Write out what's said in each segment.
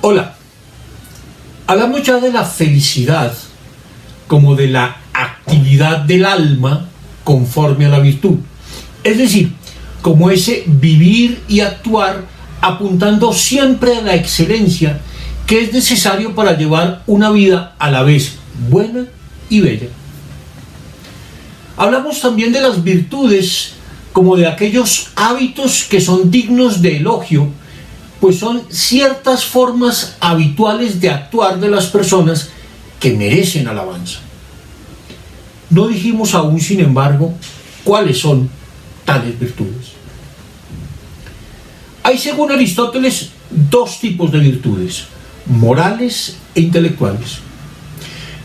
Hola, hablamos ya de la felicidad como de la actividad del alma conforme a la virtud. Es decir, como ese vivir y actuar apuntando siempre a la excelencia que es necesario para llevar una vida a la vez buena y bella. Hablamos también de las virtudes como de aquellos hábitos que son dignos de elogio, pues son ciertas formas habituales de actuar de las personas que merecen alabanza. No dijimos aún, sin embargo, cuáles son tales virtudes. Hay, según Aristóteles, dos tipos de virtudes: morales e intelectuales.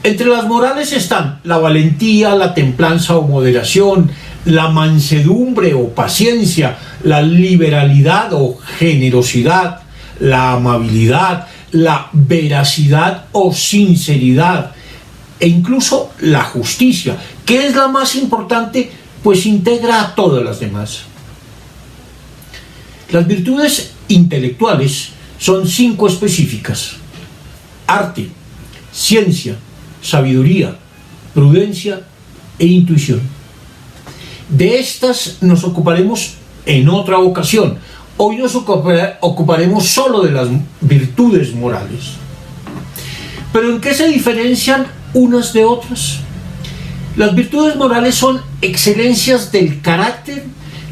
Entre las morales están la valentía, la templanza o moderación, la mansedumbre o paciencia, la liberalidad o generosidad, la amabilidad, la veracidad o sinceridad, e incluso la justicia, que es la más importante, pues integra a todas las demás. Las virtudes intelectuales son 5 específicas: arte, ciencia, sabiduría, prudencia e intuición. De estas nos ocuparemos en otra ocasión. Hoy nos ocuparemos solo de las virtudes morales. ¿Pero en qué se diferencian unas de otras? Las virtudes morales son excelencias del carácter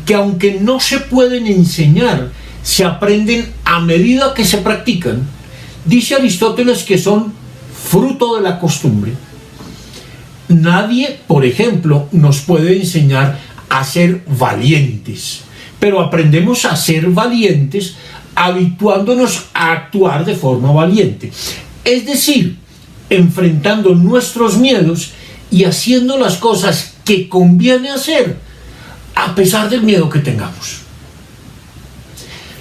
que, aunque no se pueden enseñar, se aprenden a medida que se practican. Dice Aristóteles que son fruto de la costumbre. Nadie, por ejemplo, nos puede enseñar a ser valientes, pero aprendemos a ser valientes habituándonos a actuar de forma valiente. Es decir, enfrentando nuestros miedos y haciendo las cosas que conviene hacer a pesar del miedo que tengamos.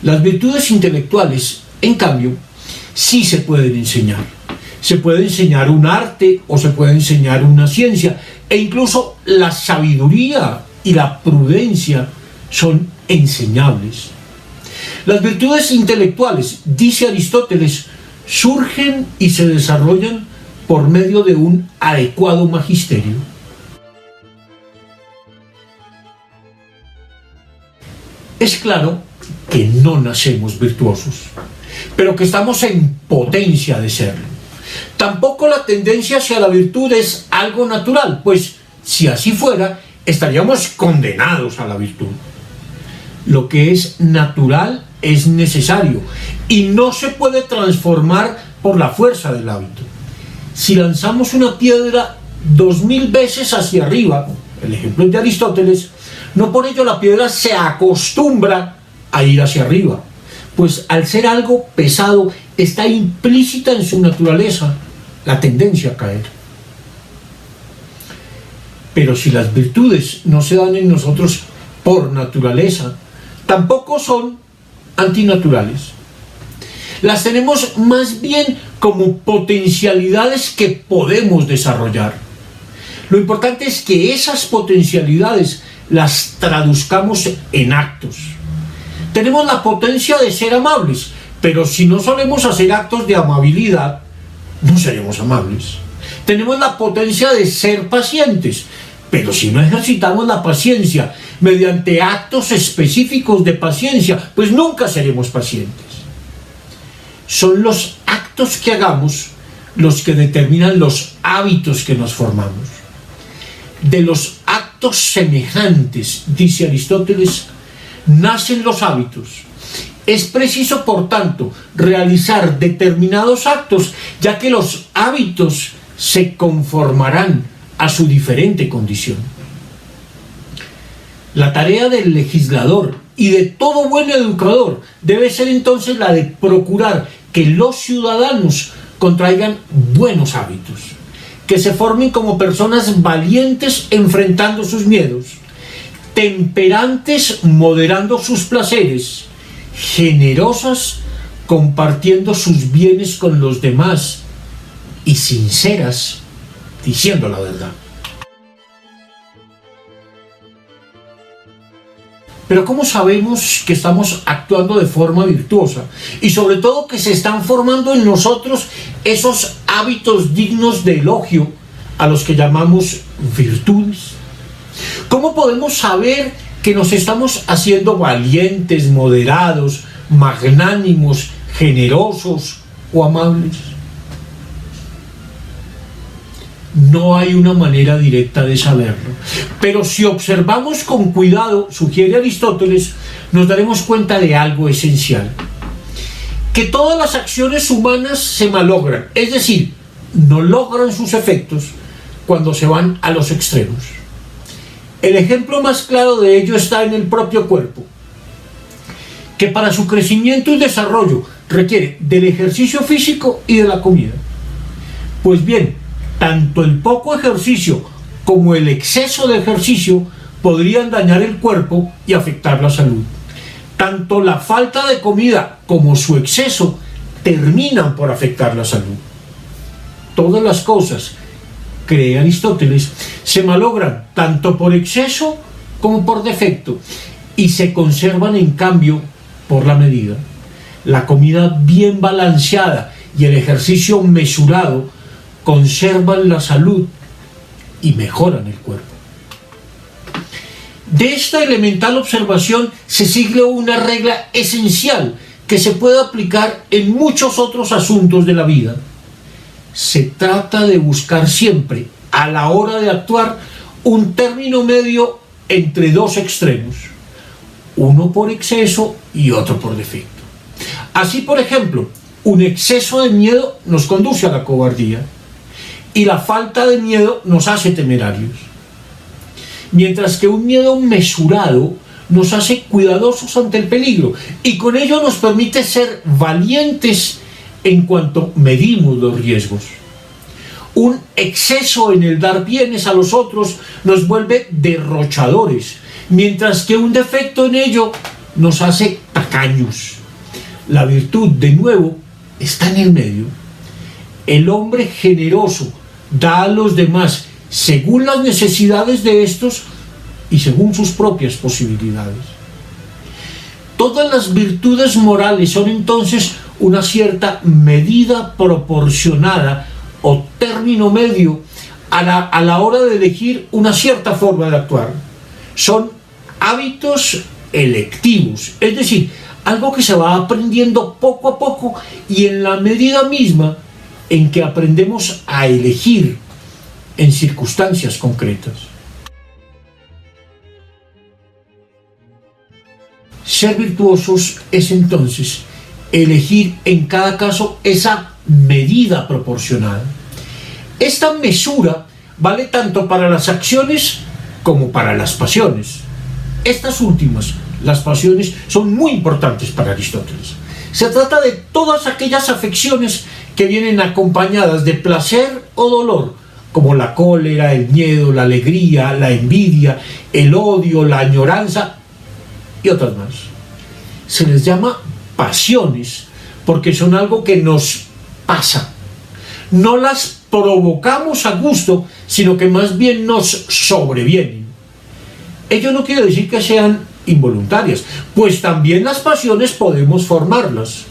Las virtudes intelectuales, en cambio, sí se pueden enseñar. Se puede enseñar un arte o se puede enseñar una ciencia, e incluso la sabiduría y la prudencia son enseñables. Las virtudes intelectuales, dice Aristóteles, surgen y se desarrollan por medio de un adecuado magisterio. Es claro que no nacemos virtuosos, pero que estamos en potencia de serlo. Tampoco la tendencia hacia la virtud es algo natural, pues si así fuera, estaríamos condenados a la virtud. Lo que es natural es necesario y no se puede transformar por la fuerza del hábito. Si lanzamos una piedra 2000 veces hacia arriba, el ejemplo es de Aristóteles, no por ello la piedra se acostumbra a ir hacia arriba, pues al ser algo pesado está implícita en su naturaleza la tendencia a caer. Pero si las virtudes no se dan en nosotros por naturaleza, tampoco son antinaturales. Las tenemos más bien como potencialidades que podemos desarrollar. Lo importante es que esas potencialidades las traduzcamos en actos. Tenemos la potencia de ser amables, pero si no solemos hacer actos de amabilidad, no seremos amables. Tenemos la potencia de ser pacientes, pero si no ejercitamos la paciencia mediante actos específicos de paciencia, pues nunca seremos pacientes. Son los actos que hagamos los que determinan los hábitos que nos formamos. De los actos semejantes, dice Aristóteles, nacen los hábitos. Es preciso, por tanto, realizar determinados actos, ya que los hábitos se conformarán a su diferente condición. La tarea del legislador y de todo buen educador debe ser entonces la de procurar que los ciudadanos contraigan buenos hábitos, que se formen como personas valientes enfrentando sus miedos, temperantes moderando sus placeres, generosas compartiendo sus bienes con los demás y sinceras diciendo la verdad. Pero ¿cómo sabemos que estamos actuando de forma virtuosa? Y sobre todo que se están formando en nosotros esos hábitos dignos de elogio a los que llamamos virtudes. ¿Cómo podemos saber que nos estamos haciendo valientes, moderados, magnánimos, generosos o amables? No hay una manera directa de saberlo, pero si observamos con cuidado, sugiere Aristóteles, nos daremos cuenta de algo esencial: que todas las acciones humanas se malogran, es decir, no logran sus efectos cuando se van a los extremos. El ejemplo más claro de ello está en el propio cuerpo, que para su crecimiento y desarrollo requiere del ejercicio físico y de la comida. Pues bien, tanto el poco ejercicio como el exceso de ejercicio podrían dañar el cuerpo y afectar la salud. Tanto la falta de comida como su exceso terminan por afectar la salud. Todas las cosas, cree Aristóteles, se malogran tanto por exceso como por defecto y se conservan en cambio por la medida. La comida bien balanceada y el ejercicio mesurado conservan la salud y mejoran el cuerpo. De esta elemental observación se sigue una regla esencial que se puede aplicar en muchos otros asuntos de la vida. Se trata de buscar siempre, a la hora de actuar, un término medio entre dos extremos, uno por exceso y otro por defecto. Así, por ejemplo, un exceso de miedo nos conduce a la cobardía y la falta de miedo nos hace temerarios, mientras que un miedo mesurado nos hace cuidadosos ante el peligro y con ello nos permite ser valientes en cuanto medimos los riesgos. Un exceso en el dar bienes a los otros nos vuelve derrochadores, mientras que un defecto en ello nos hace tacaños. La virtud, de nuevo, está en el medio. El hombre generoso da a los demás según las necesidades de estos y según sus propias posibilidades. Todas las virtudes morales son entonces una cierta medida proporcionada o término medio a la hora de elegir una cierta forma de actuar. Son hábitos electivos, es decir, algo que se va aprendiendo poco a poco y en la medida misma en que aprendemos a elegir en circunstancias concretas. Ser virtuosos es entonces elegir en cada caso esa medida proporcionada. Esta mesura vale tanto para las acciones como para las pasiones. Estas últimas, las pasiones, son muy importantes para Aristóteles. Se trata de todas aquellas afecciones que vienen acompañadas de placer o dolor, como la cólera, el miedo, la alegría, la envidia, el odio, la añoranza y otras más. Se les llama pasiones porque son algo que nos pasa. No las provocamos a gusto, sino que más bien nos sobrevienen. Ello no quiere decir que sean involuntarias, pues también las pasiones podemos formarlas.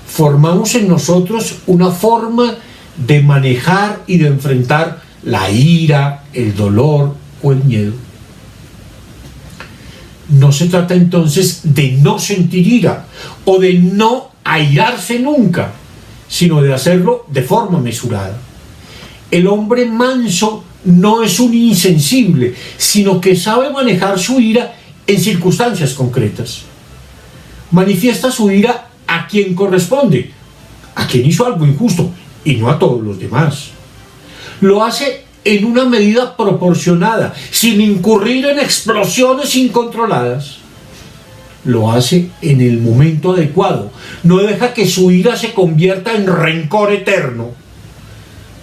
Formamos en nosotros una forma de manejar y de enfrentar la ira, el dolor o el miedo. No se trata entonces de no sentir ira o de no airarse nunca, sino de hacerlo de forma mesurada. El hombre manso no es un insensible, sino que sabe manejar su ira en circunstancias concretas. Manifiesta su ira a quien corresponde, a quien hizo algo injusto, y no a todos los demás. Lo hace en una medida proporcionada, sin incurrir en explosiones incontroladas. Lo hace en el momento adecuado, no deja que su ira se convierta en rencor eterno.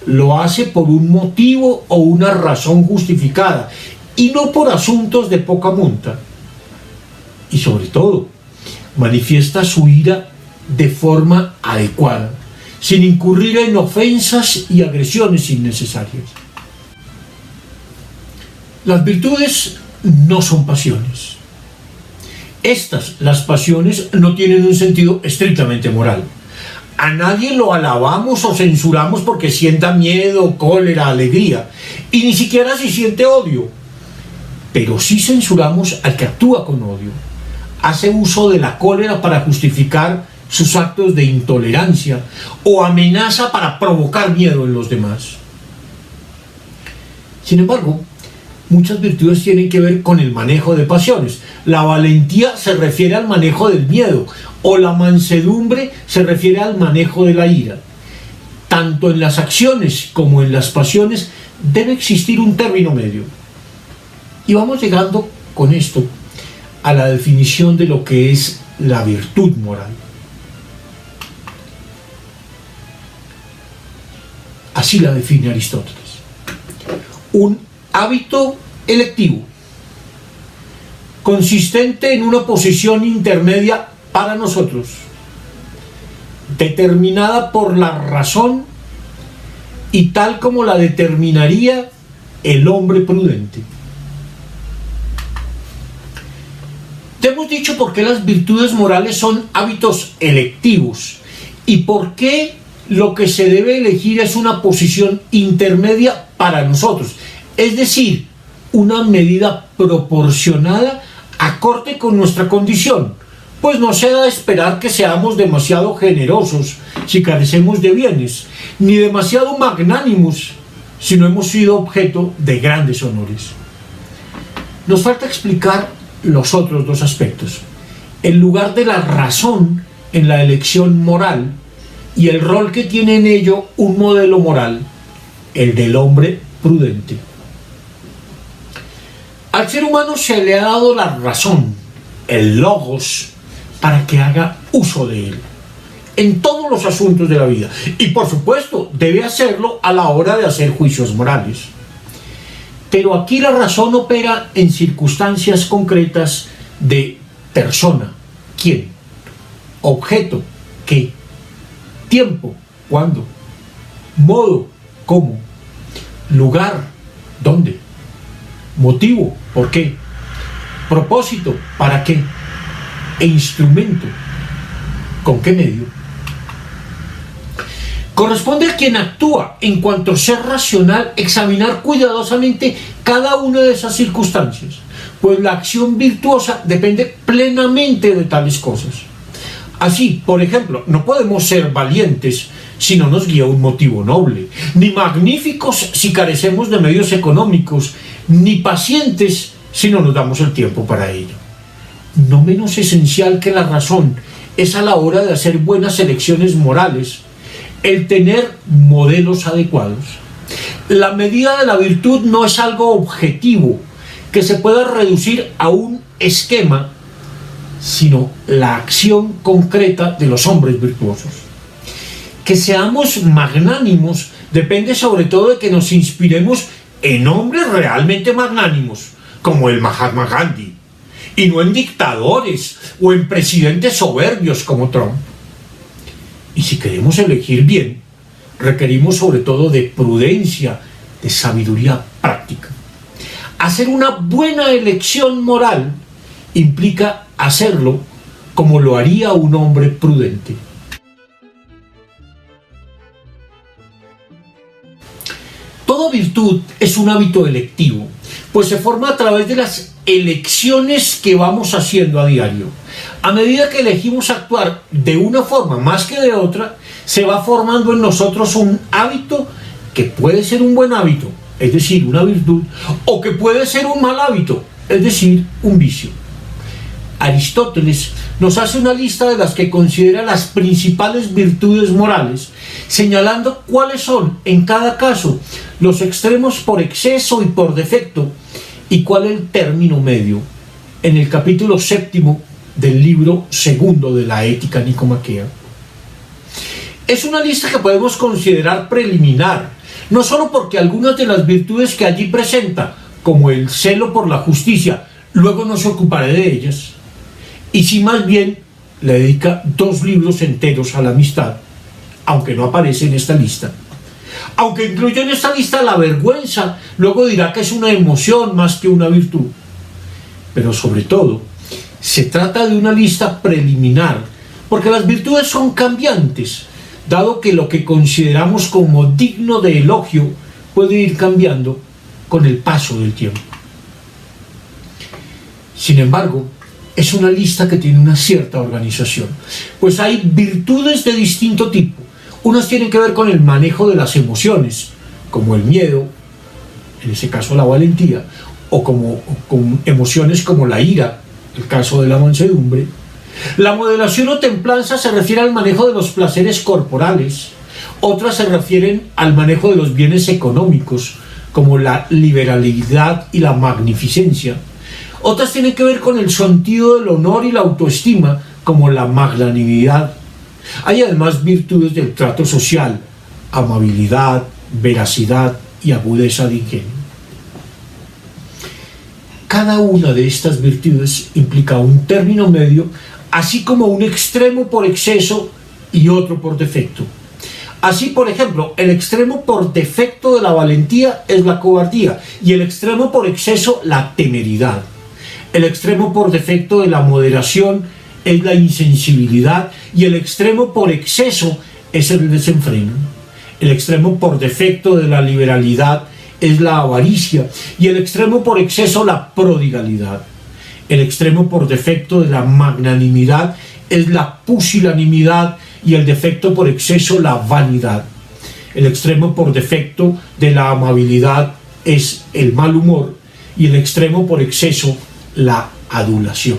Lo hace por un motivo o una razón justificada, y no por asuntos de poca monta. Y sobre todo, manifiesta su ira de forma adecuada, sin incurrir en ofensas y agresiones innecesarias. Las virtudes no son pasiones. Estas, las pasiones, no tienen un sentido estrictamente moral. A nadie lo alabamos o censuramos porque sienta miedo, cólera, alegría, y ni siquiera si siente odio. Pero sí censuramos al que actúa con odio, hace uso de la cólera para justificar sus actos de intolerancia o amenaza para provocar miedo en los demás. Sin embargo, muchas virtudes tienen que ver con el manejo de pasiones. La valentía se refiere al manejo del miedo, o la mansedumbre se refiere al manejo de la ira. Tanto en las acciones como en las pasiones debe existir un término medio. Y vamos llegando con esto a la definición de lo que es la virtud moral. Así la define Aristóteles: un hábito electivo, consistente en una posición intermedia para nosotros, determinada por la razón y tal como la determinaría el hombre prudente. Te hemos dicho por qué las virtudes morales son hábitos electivos y por qué lo que se debe elegir es una posición intermedia para nosotros, es decir, una medida proporcionada acorde con nuestra condición, pues no se ha de esperar que seamos demasiado generosos si carecemos de bienes, ni demasiado magnánimos si no hemos sido objeto de grandes honores. Nos falta explicar los otros dos aspectos: el lugar de la razón en la elección moral y el rol que tiene en ello un modelo moral, el del hombre prudente. Al ser humano se le ha dado la razón, el logos, para que haga uso de él en todos los asuntos de la vida, y por supuesto debe hacerlo a la hora de hacer juicios morales. Pero aquí la razón opera en circunstancias concretas de persona, ¿quién?, objeto, ¿qué?, tiempo, ¿cuándo?, modo, ¿cómo?, lugar, ¿dónde?, motivo, ¿por qué?, propósito, ¿para qué?, e instrumento, ¿con qué medio? Corresponde a quien actúa en cuanto a ser racional examinar cuidadosamente cada una de esas circunstancias, pues la acción virtuosa depende plenamente de tales cosas. Así, por ejemplo, no podemos ser valientes si no nos guía un motivo noble, ni magníficos si carecemos de medios económicos, ni pacientes si no nos damos el tiempo para ello. No menos esencial que la razón es a la hora de hacer buenas elecciones morales el tener modelos adecuados. La medida de la virtud no es algo objetivo que se pueda reducir a un esquema, sino la acción concreta de los hombres virtuosos. Que seamos magnánimos depende sobre todo de que nos inspiremos en hombres realmente magnánimos, como el Mahatma Gandhi, y no en dictadores o en presidentes soberbios como Trump. Y si queremos elegir bien, requerimos sobre todo de prudencia, de sabiduría práctica. Hacer una buena elección moral implica hacerlo como lo haría un hombre prudente. Toda virtud es un hábito electivo, pues se forma a través de las elecciones que vamos haciendo a diario. A medida que elegimos actuar de una forma más que de otra, se va formando en nosotros un hábito que puede ser un buen hábito, es decir, una virtud, o que puede ser un mal hábito, es decir, un vicio. Aristóteles nos hace una lista de las que considera las principales virtudes morales, señalando cuáles son, en cada caso, los extremos por exceso y por defecto, y cuál es el término medio, en el capítulo 7 del libro 2 de la Ética Nicomaquea. Es una lista que podemos considerar preliminar, no solo porque algunas de las virtudes que allí presenta, como el celo por la justicia, luego no se ocuparé de ellas, y si más bien le dedica 2 libros enteros a la amistad, aunque no aparece en esta lista. Aunque incluye en esta lista la vergüenza, luego dirá que es una emoción más que una virtud. Pero sobre todo, Se trata de una lista preliminar, porque las virtudes son cambiantes, dado que lo que consideramos como digno de elogio puede ir cambiando con el paso del tiempo. Sin embargo, es una lista que tiene una cierta organización, pues hay virtudes de distinto tipo. Unas tienen que ver con el manejo de las emociones, como el miedo, en ese caso la valentía, o con emociones como la ira, el caso de la mansedumbre. La moderación o templanza se refiere al manejo de los placeres corporales. Otras se refieren al manejo de los bienes económicos, como la liberalidad y la magnificencia. Otras tienen que ver con el sentido del honor y la autoestima, como la magnanimidad. Hay además virtudes del trato social, amabilidad, veracidad y agudeza de ingenio. Cada una de estas virtudes implica un término medio, así como un extremo por exceso y otro por defecto. Así, por ejemplo, el extremo por defecto de la valentía es la cobardía y el extremo por exceso la temeridad. El extremo por defecto de la moderación es la insensibilidad y el extremo por exceso es el desenfreno. El extremo por defecto de la liberalidad es la avaricia y el extremo por exceso la prodigalidad. El extremo por defecto de la magnanimidad es la pusilanimidad y el defecto por exceso la vanidad. El extremo por defecto de la amabilidad es el mal humor y el extremo por exceso la adulación.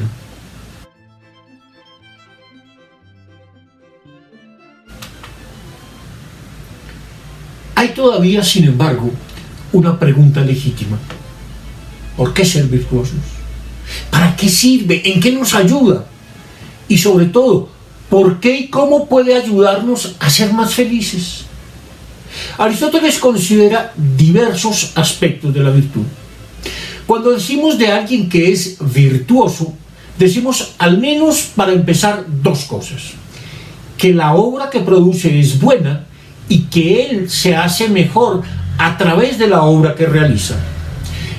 Hay todavía, sin embargo, una pregunta legítima. ¿Por qué ser virtuosos? ¿Para qué sirve? ¿En qué nos ayuda? Y sobre todo, ¿por qué y cómo puede ayudarnos a ser más felices? Aristóteles considera diversos aspectos de la virtud. Cuando decimos de alguien que es virtuoso, decimos al menos para empezar dos cosas: que la obra que produce es buena y que él se hace mejor a través de la obra que realiza.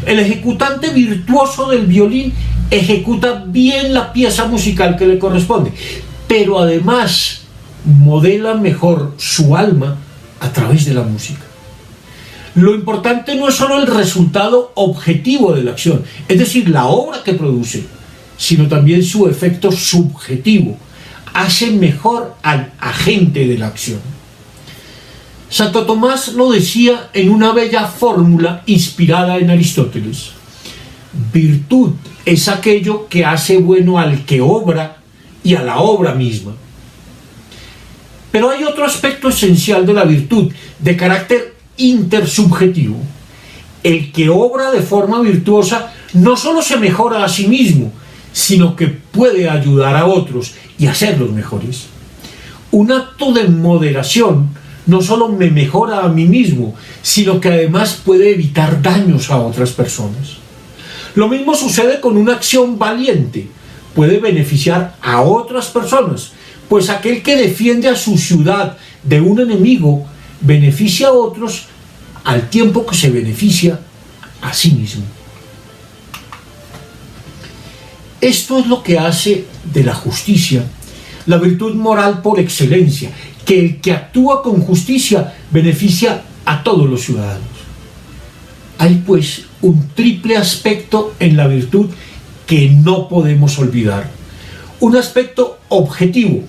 El ejecutante virtuoso del violín ejecuta bien la pieza musical que le corresponde, pero además modela mejor su alma a través de la música. Lo importante no es solo el resultado objetivo de la acción, es decir, la obra que produce, sino también su efecto subjetivo. Hace mejor al agente de la acción. Santo Tomás lo decía en una bella fórmula inspirada en Aristóteles: virtud es aquello que hace bueno al que obra y a la obra misma. Pero hay otro aspecto esencial de la virtud, de carácter intersubjetivo. El que obra de forma virtuosa no solo se mejora a sí mismo, sino que puede ayudar a otros y hacerlos mejores. Un acto de moderación no solo me mejora a mí mismo, sino que además puede evitar daños a otras personas. Lo mismo sucede con una acción valiente. Puede beneficiar a otras personas, pues aquel que defiende a su ciudad de un enemigo beneficia a otros al tiempo que se beneficia a sí mismo. Esto es lo que hace de la justicia la virtud moral por excelencia, que el que actúa con justicia beneficia a todos los ciudadanos. Hay pues un triple aspecto en la virtud que no podemos olvidar. Un aspecto objetivo: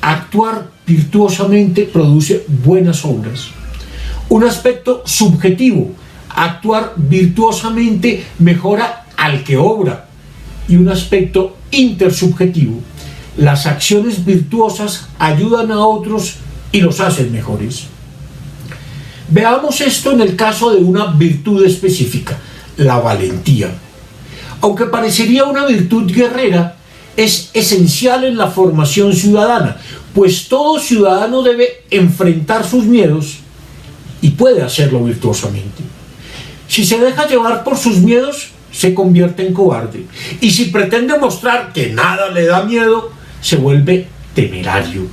actuar virtuosamente produce buenas obras. Un aspecto subjetivo: actuar virtuosamente mejora al que obra. Y un aspecto intersubjetivo: las acciones virtuosas ayudan a otros y los hacen mejores. Veamos esto en el caso de una virtud específica, la valentía. Aunque parecería una virtud guerrera, es esencial en la formación ciudadana, pues todo ciudadano debe enfrentar sus miedos y puede hacerlo virtuosamente. Si se deja llevar por sus miedos, se convierte en cobarde. Y si pretende mostrar que nada le da miedo, se vuelve temerario.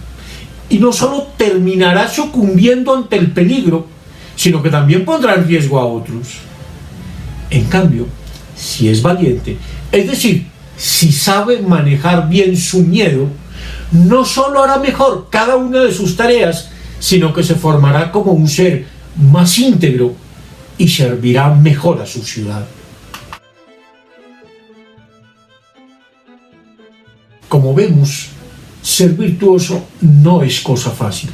Y no solo terminará sucumbiendo ante el peligro, sino que también pondrá en riesgo a otros. En cambio, si es valiente, es decir, si sabe manejar bien su miedo, no solo hará mejor cada una de sus tareas, sino que se formará como un ser más íntegro y servirá mejor a su ciudad. Como vemos, ser virtuoso no es cosa fácil.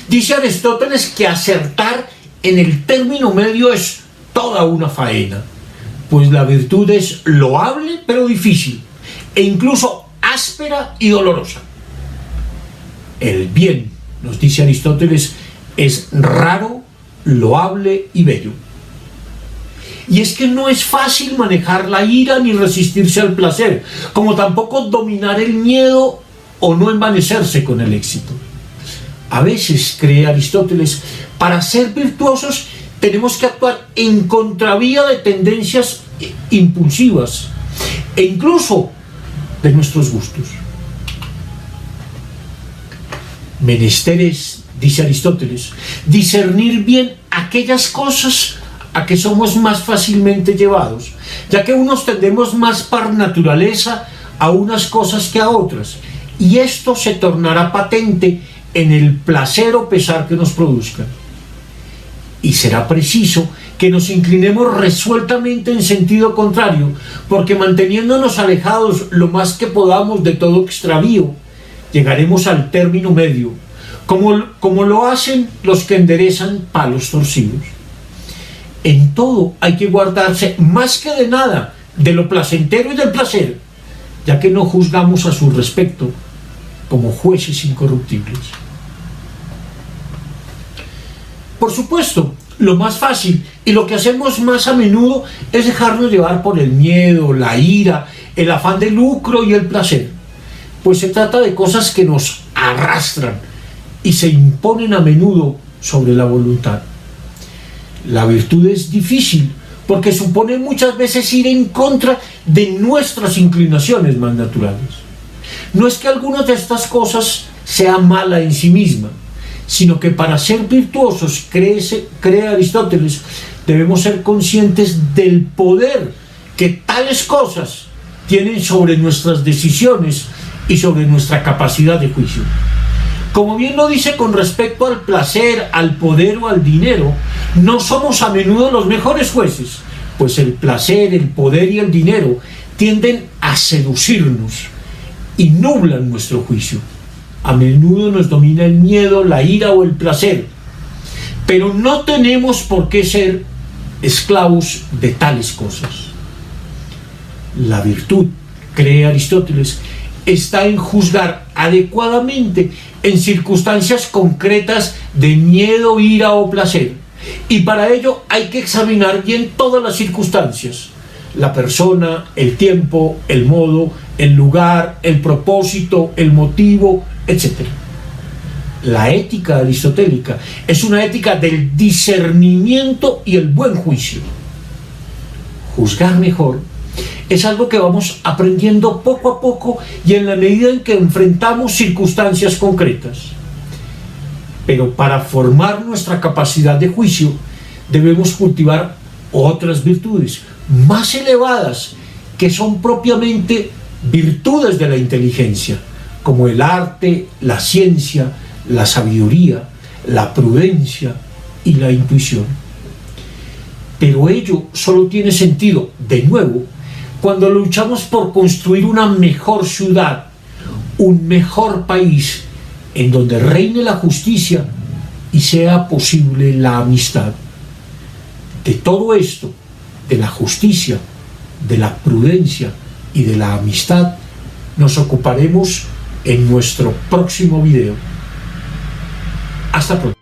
Dice Aristóteles que acertar en el término medio es toda una faena, pues la virtud es loable pero difícil, e incluso áspera y dolorosa. El bien, nos dice Aristóteles, es raro, loable y bello. Y es que no es fácil manejar la ira ni resistirse al placer, como tampoco dominar el miedo o no envanecerse con el éxito. A veces, cree Aristóteles, para ser virtuosos tenemos que actuar en contravía de tendencias impulsivas e incluso de nuestros gustos. Menester es, dice Aristóteles, discernir bien aquellas cosas a que somos más fácilmente llevados, ya que unos tendemos más por naturaleza a unas cosas que a otras, y esto se tornará patente en el placer o pesar que nos produzcan. Y será preciso que nos inclinemos resueltamente en sentido contrario, porque manteniéndonos alejados lo más que podamos de todo extravío, llegaremos al término medio, como lo hacen los que enderezan palos torcidos. En todo hay que guardarse más que de nada de lo placentero y del placer, ya que no juzgamos a su respecto como jueces incorruptibles. Por supuesto, lo más fácil y lo que hacemos más a menudo es dejarnos llevar por el miedo, la ira, el afán de lucro y el placer, pues se trata de cosas que nos arrastran y se imponen a menudo sobre la voluntad. La virtud es difícil porque supone muchas veces ir en contra de nuestras inclinaciones más naturales. No es que alguna de estas cosas sea mala en sí misma, sino que para ser virtuosos, cree Aristóteles, debemos ser conscientes del poder que tales cosas tienen sobre nuestras decisiones y sobre nuestra capacidad de juicio. Como bien lo dice con respecto al placer, al poder o al dinero, no somos a menudo los mejores jueces, pues el placer, el poder y el dinero tienden a seducirnos y nublan nuestro juicio. A menudo nos domina el miedo, la ira o el placer, pero no tenemos por qué ser esclavos de tales cosas. La virtud, cree Aristóteles, está en juzgar adecuadamente en circunstancias concretas de miedo, ira o placer, y para ello hay que examinar bien todas las circunstancias: la persona, el tiempo, el modo, el lugar, el propósito, el motivo, etc. La ética aristotélica es una ética del discernimiento y el buen juicio. Juzgar mejor es algo que vamos aprendiendo poco a poco y en la medida en que enfrentamos circunstancias concretas. Pero para formar nuestra capacidad de juicio debemos cultivar otras virtudes más elevadas que son propiamente virtudes de la inteligencia, como el arte, la ciencia, la sabiduría, la prudencia y la intuición. Pero ello solo tiene sentido, de nuevo, cuando luchamos por construir una mejor ciudad, un mejor país, en donde reine la justicia y sea posible la amistad. De todo esto, de la justicia, de la prudencia y de la amistad, nos ocuparemos en nuestro próximo video. Hasta pronto.